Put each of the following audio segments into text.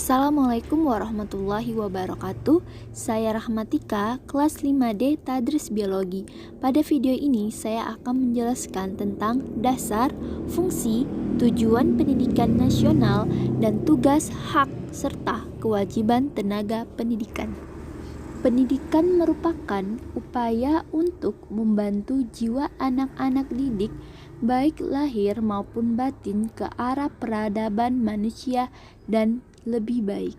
Assalamualaikum warahmatullahi wabarakatuh. Saya Rahmatika, kelas 5D Tadris Biologi. Pada video ini saya akan menjelaskan tentang dasar, fungsi, tujuan pendidikan nasional, dan tugas, hak, serta kewajiban tenaga pendidikan. Pendidikan merupakan upaya untuk membantu jiwa anak-anak didik, baik lahir maupun batin, ke arah peradaban manusia dan lebih baik.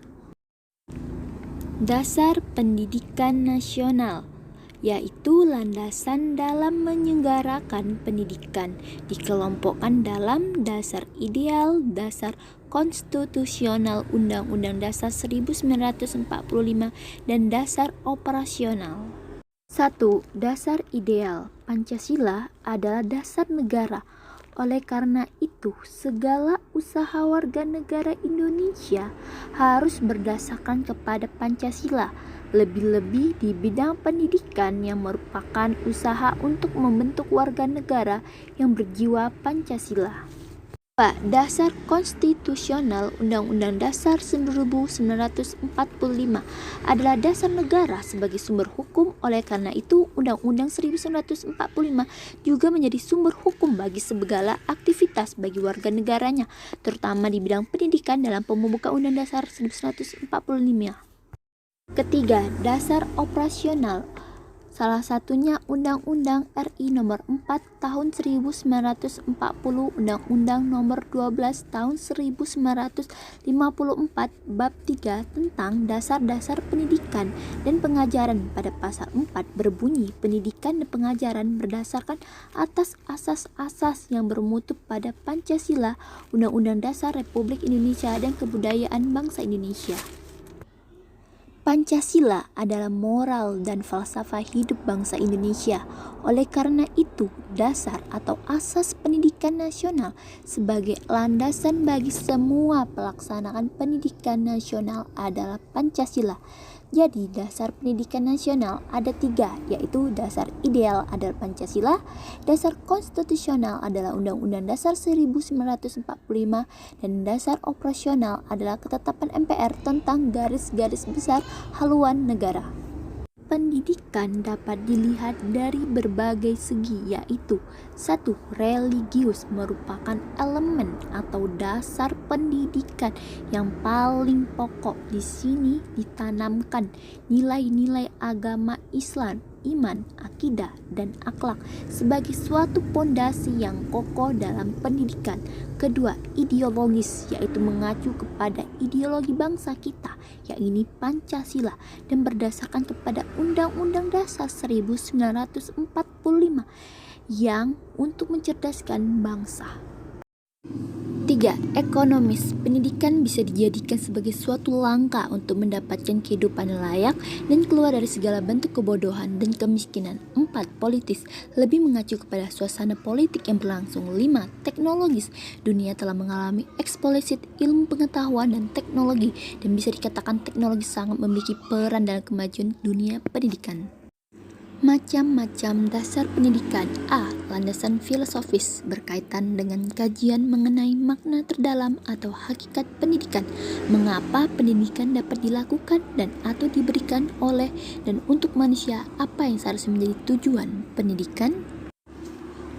Dasar pendidikan nasional yaitu landasan dalam menyelenggarakan pendidikan, dikelompokkan dalam dasar ideal, dasar konstitusional Undang-Undang Dasar 1945, dan dasar operasional. 1. Dasar ideal. Pancasila adalah dasar negara. Oleh karena itu, segala usaha warga negara Indonesia harus berdasarkan kepada Pancasila, lebih-lebih di bidang pendidikan yang merupakan usaha untuk membentuk warga negara yang berjiwa Pancasila. 2. Dasar konstitusional Undang-Undang Dasar 1945 adalah dasar negara sebagai sumber hukum. Oleh karena itu, Undang-Undang 1945 juga menjadi sumber hukum bagi segala aktivitas bagi warga negaranya, terutama di bidang pendidikan dalam pembukaan Undang Dasar 1945. Ketiga, dasar operasional. Salah satunya Undang-Undang RI Nomor 4 Tahun 1940, Undang-Undang Nomor 12 Tahun 1954 Bab 3 tentang dasar-dasar pendidikan dan pengajaran. Pada pasal 4 berbunyi, pendidikan dan pengajaran berdasarkan atas asas-asas yang bermutu pada Pancasila, Undang-Undang Dasar Republik Indonesia, dan kebudayaan bangsa Indonesia. Pancasila adalah moral dan falsafah hidup bangsa Indonesia. Oleh karena itu, dasar atau asas pendidikan nasional sebagai landasan bagi semua pelaksanaan pendidikan nasional adalah Pancasila. Jadi, dasar pendidikan nasional ada 3, yaitu dasar ideal adalah Pancasila, dasar konstitusional adalah Undang-Undang Dasar 1945, dan dasar operasional adalah ketetapan MPR tentang garis-garis besar haluan negara. Pendidikan dapat dilihat dari berbagai segi, yaitu 1. Religius merupakan elemen atau dasar pendidikan yang paling pokok. Di sini ditanamkan nilai-nilai agama Islam, iman, akidah, dan akhlak sebagai suatu pondasi yang kokoh dalam pendidikan. Kedua, ideologis, yaitu mengacu kepada ideologi bangsa kita, yakni Pancasila, dan berdasarkan kepada Undang-Undang Dasar 1945 yang untuk mencerdaskan bangsa. 3. Ekonomis. Pendidikan bisa dijadikan sebagai suatu langkah untuk mendapatkan kehidupan layak dan keluar dari segala bentuk kebodohan dan kemiskinan. 4. Politis. Lebih mengacu kepada suasana politik yang berlangsung. 5. Teknologis. Dunia telah mengalami eksplosif ilmu pengetahuan dan teknologi, dan bisa dikatakan teknologi sangat memiliki peran dalam kemajuan dunia pendidikan. Macam-macam dasar pendidikan. A. Landasan filosofis berkaitan dengan kajian mengenai makna terdalam atau hakikat pendidikan. Mengapa pendidikan dapat dilakukan dan atau diberikan oleh dan untuk manusia? Apa yang seharusnya menjadi tujuan pendidikan?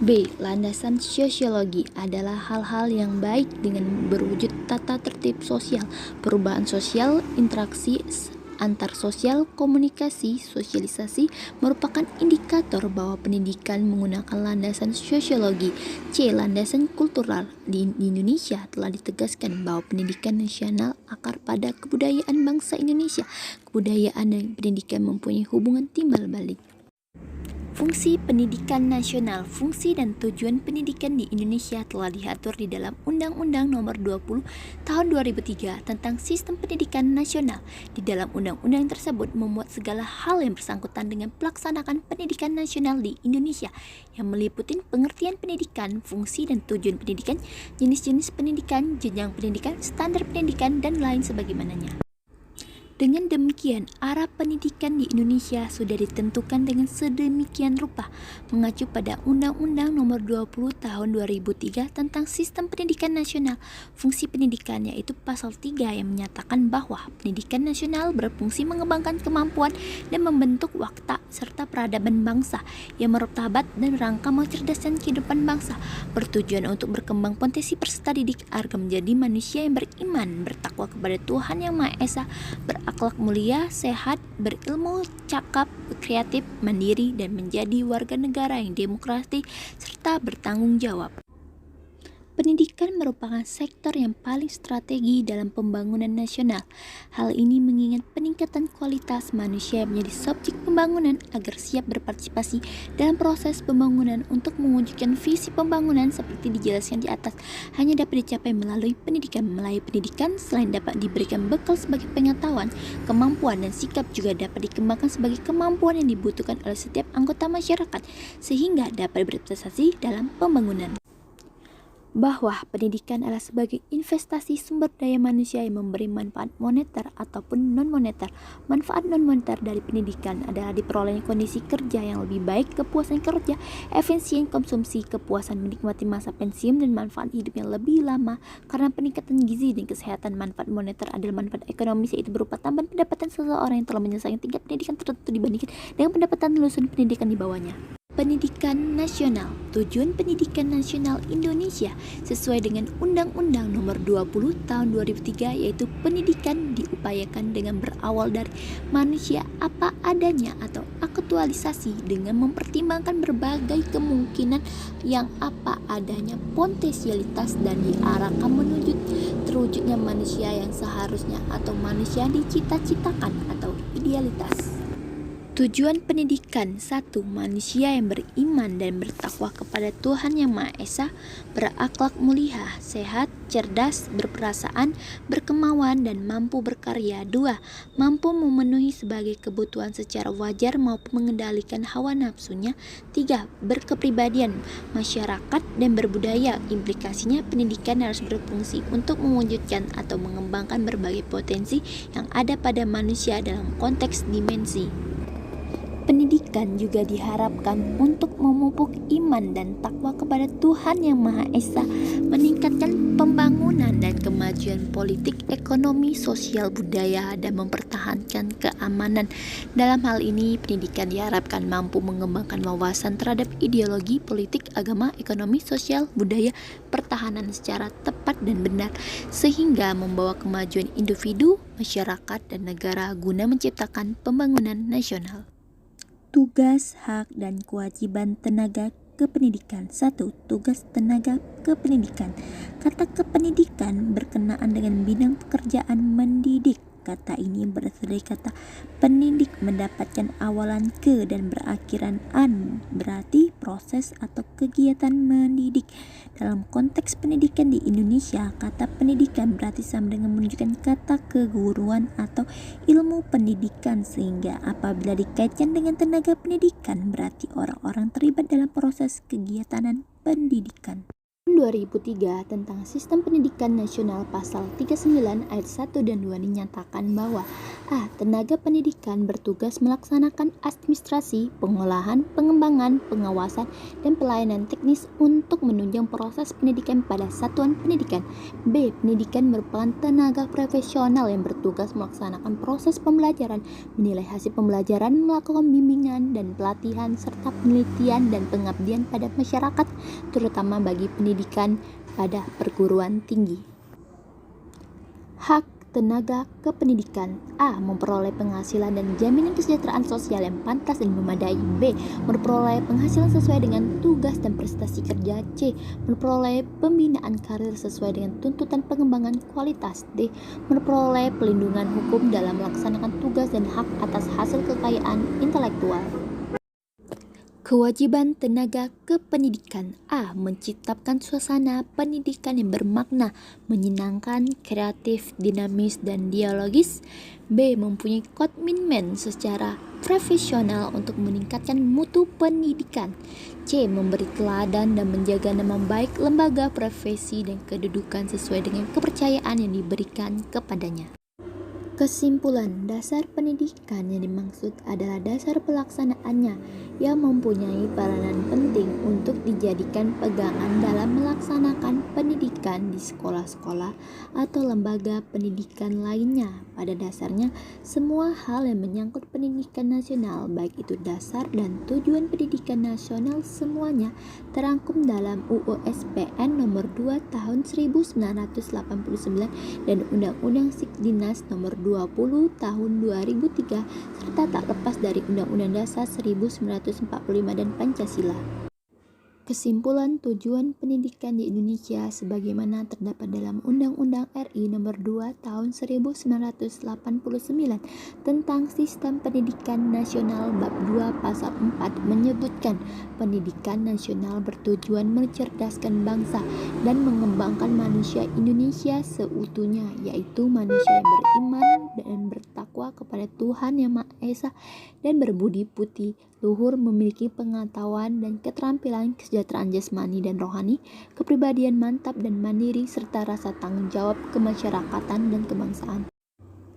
B. Landasan sosiologi adalah hal-hal yang baik dengan berwujud tata tertib sosial, perubahan sosial, interaksi antar sosial, komunikasi, sosialisasi merupakan indikator bahwa pendidikan menggunakan landasan sosiologi. C. Landasan kultural. Di Indonesia telah ditegaskan bahwa pendidikan nasional akar pada kebudayaan bangsa Indonesia. Kebudayaan dan pendidikan mempunyai hubungan timbal balik. Fungsi pendidikan nasional. Fungsi dan tujuan pendidikan di Indonesia telah diatur di dalam Undang-Undang Nomor 20 Tahun 2003 tentang Sistem Pendidikan Nasional. Di dalam undang-undang tersebut memuat segala hal yang bersangkutan dengan pelaksanaan pendidikan nasional di Indonesia, yang meliputi pengertian pendidikan, fungsi dan tujuan pendidikan, jenis-jenis pendidikan, jenjang pendidikan, standar pendidikan, dan lain sebagaimananya. Dengan demikian, arah pendidikan di Indonesia sudah ditentukan dengan sedemikian rupa, mengacu pada Undang-Undang Nomor 20 Tahun 2003 tentang Sistem Pendidikan Nasional. Fungsi pendidikan yaitu pasal 3 yang menyatakan bahwa pendidikan nasional berfungsi mengembangkan kemampuan dan membentuk watak serta peradaban bangsa yang martabat dan rangka mencerdaskan kehidupan bangsa, bertujuan untuk berkembang potensi peserta didik agar menjadi manusia yang beriman, bertakwa kepada Tuhan Yang Maha Esa, berakhlak mulia, sehat, berilmu, cakap, kreatif, mandiri, dan menjadi warga negara yang demokratis serta bertanggung jawab. Pendidikan merupakan sektor yang paling strategi dalam pembangunan nasional. Hal ini mengingat peningkatan kualitas manusia menjadi subjek pembangunan agar siap berpartisipasi dalam proses pembangunan untuk mewujudkan visi pembangunan seperti dijelaskan di atas hanya dapat dicapai melalui pendidikan. Melalui pendidikan, selain dapat diberikan bekal sebagai pengetahuan, kemampuan, dan sikap juga dapat dikembangkan sebagai kemampuan yang dibutuhkan oleh setiap anggota masyarakat sehingga dapat berprestasi dalam pembangunan. Bahwa pendidikan adalah sebagai investasi sumber daya manusia yang memberi manfaat moneter ataupun non-moneter. Manfaat non-moneter dari pendidikan adalah diperolehnya kondisi kerja yang lebih baik, kepuasan kerja, efisien konsumsi, kepuasan menikmati masa pensiun, dan manfaat hidup yang lebih lama karena peningkatan gizi dan kesehatan. Manfaat moneter adalah manfaat ekonomis, yaitu berupa tambahan pendapatan seseorang yang telah menyelesaikan tingkat pendidikan tertentu dibandingkan dengan pendapatan lulusan pendidikan di bawahnya. Pendidikan Nasional. Tujuan Pendidikan Nasional Indonesia sesuai dengan Undang-Undang Nomor 20 Tahun 2003 yaitu pendidikan diupayakan dengan berawal dari manusia apa adanya atau aktualisasi dengan mempertimbangkan berbagai kemungkinan yang apa adanya potensialitas dan diarahkan menuju terwujudnya manusia yang seharusnya atau manusia dicita-citakan atau idealitas. Tujuan pendidikan 1. Manusia yang beriman dan bertakwa kepada Tuhan Yang Maha Esa, berakhlak mulia, sehat, cerdas, berperasaan, berkemauan, dan mampu berkarya. 2. Mampu memenuhi sebagai kebutuhan secara wajar maupun mengendalikan hawa nafsunya. 3. Berkepribadian, masyarakat, dan berbudaya. Implikasinya pendidikan harus berfungsi untuk mewujudkan atau mengembangkan berbagai potensi yang ada pada manusia dalam konteks dimensi. Pendidikan juga diharapkan untuk memupuk iman dan takwa kepada Tuhan Yang Maha Esa, meningkatkan pembangunan dan kemajuan politik, ekonomi, sosial, budaya, dan mempertahankan keamanan. Dalam hal ini, pendidikan diharapkan mampu mengembangkan wawasan terhadap ideologi, politik, agama, ekonomi, sosial, budaya, pertahanan secara tepat dan benar, sehingga membawa kemajuan individu, masyarakat, dan negara guna menciptakan pembangunan nasional. Tugas, hak, dan kewajiban tenaga kependidikan. 1. Tugas tenaga kependidikan. Kata kependidikan berkenaan dengan bidang pekerjaan mendidik. Kata ini berasal dari kata pendidik, mendapatkan awalan ke dan berakhiran an, berarti proses atau kegiatan mendidik. Dalam konteks pendidikan di Indonesia, kata pendidikan berarti sama dengan menunjukkan kata keguruan atau ilmu pendidikan, sehingga apabila dikaitkan dengan tenaga pendidikan berarti orang-orang terlibat dalam proses kegiatan pendidikan. 2003 tentang Sistem Pendidikan Nasional Pasal 39 ayat 1 dan 2 dinyatakan bahwa tenaga pendidikan bertugas melaksanakan administrasi, pengolahan, pengembangan, pengawasan, dan pelayanan teknis untuk menunjang proses pendidikan pada satuan pendidikan. B. Pendidikan merupakan tenaga profesional yang bertugas melaksanakan proses pembelajaran, menilai hasil pembelajaran, melakukan bimbingan dan pelatihan, serta penelitian dan pengabdian pada masyarakat, terutama bagi pendidikan pada perguruan tinggi. Hak tenaga kependidikan. A. Memperoleh penghasilan dan jaminan kesejahteraan sosial yang pantas dan memadai. B. Memperoleh penghasilan sesuai dengan tugas dan prestasi kerja. C. Memperoleh pembinaan karir sesuai dengan tuntutan pengembangan kualitas. D. Memperoleh pelindungan hukum dalam melaksanakan tugas dan hak atas hasil kekayaan intelektual. Kewajiban tenaga kependidikan. A. Menciptakan suasana pendidikan yang bermakna, menyenangkan, kreatif, dinamis, dan dialogis. B. Mempunyai komitmen secara profesional untuk meningkatkan mutu pendidikan. C. Memberi teladan dan menjaga nama baik lembaga, profesi, dan kedudukan sesuai dengan kepercayaan yang diberikan kepadanya. Kesimpulan, dasar pendidikan yang dimaksud adalah dasar pelaksanaannya yang mempunyai peranan penting untuk dijadikan pegangan dalam melaksanakan pendidikan di sekolah-sekolah atau lembaga pendidikan lainnya. Pada dasarnya, semua hal yang menyangkut pendidikan nasional, baik itu dasar dan tujuan pendidikan nasional, semuanya terangkum dalam UU SPN nomor 2 tahun 1989 dan Undang-Undang Sikdinas nomor 20 tahun 2003 serta tak lepas dari Undang-Undang Dasar 1945 dan Pancasila. Kesimpulan tujuan pendidikan di Indonesia sebagaimana terdapat dalam Undang-Undang RI Nomor 2 Tahun 1989 tentang Sistem Pendidikan Nasional Bab 2 Pasal 4 menyebutkan pendidikan nasional bertujuan mencerdaskan bangsa dan mengembangkan manusia Indonesia seutuhnya, yaitu manusia yang beriman dan bertakwa kepada Tuhan Yang Maha Esa dan berbudi pekerti luhur, memiliki pengetahuan dan keterampilan, kesejahteraan jasmani dan rohani, kepribadian mantap dan mandiri, serta rasa tanggung jawab kemasyarakatan dan kebangsaan.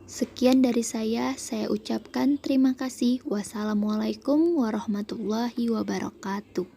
Sekian dari saya ucapkan terima kasih. Wassalamualaikum warahmatullahi wabarakatuh.